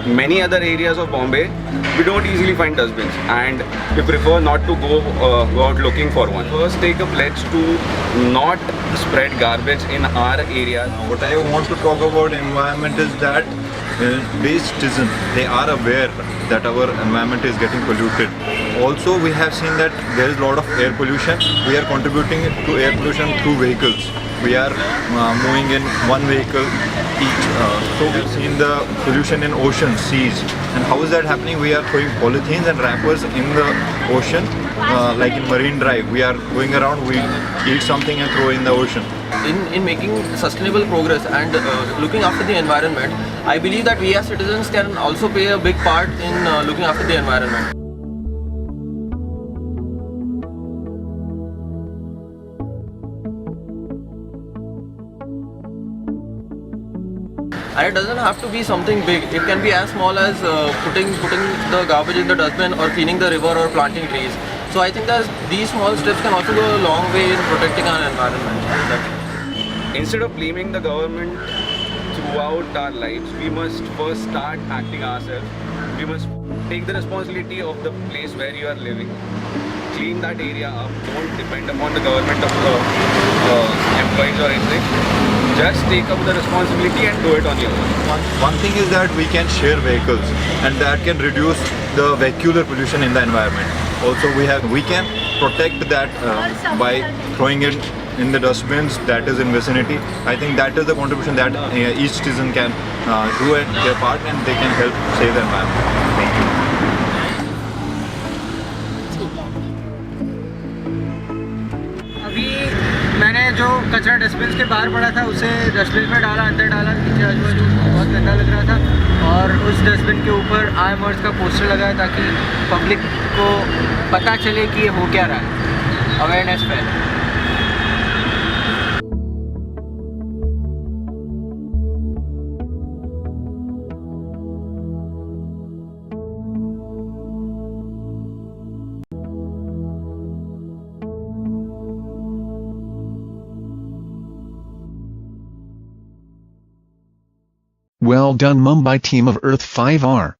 many other areas of Bombay, we don't easily find dustbins, and we prefer not to go out looking for one. First, take a pledge to not spread garbage in our area. What I want to talk about environment is that Bay citizen, they are aware that our environment is getting polluted. Also, we have seen that there is a lot of air pollution. We are contributing to air pollution through vehicles. We are moving in one vehicle each. So we've seen the pollution in oceans, seas. And how is that happening? We are throwing polythenes and wrappers in the ocean, like in Marine Drive. We are going around, we eat something and throw in the ocean. In making sustainable progress and looking after the environment, I believe that we as citizens can also play a big part in looking after the environment. And it doesn't have to be something big. It can be as small as putting the garbage in the dustbin or cleaning the river or planting trees. So I think that these small steps can also go a long way in protecting our environment. Instead of blaming the government throughout our lives, we must first start acting ourselves. We must take the responsibility of the place where you are living. Clean that area up. Don't depend upon the government of employees or anything. Just take up the responsibility and do it on your own. One thing is that we can share vehicles, and that can reduce the vehicular pollution in the environment. Also, we can protect that by throwing it in the dustbins that is in vicinity. I think that is the contribution that each citizen can do their part, and they can help save the environment. Thank you. अभी मैंने जो कचरा dustbin के बाहर पड़ा था उसे dustbin में डाला, अंदर डाला, नीचे आजू बाजू बहुत गंदा लग रहा था, और उस डस्टबिन के ऊपर आई एम अर्थ का पोस्टर लगाया ताकि पब्लिक को पता चले कि ये हो क्या रहा है, अवेयरनेस फैले। Well done Mumbai team of Earth 5R.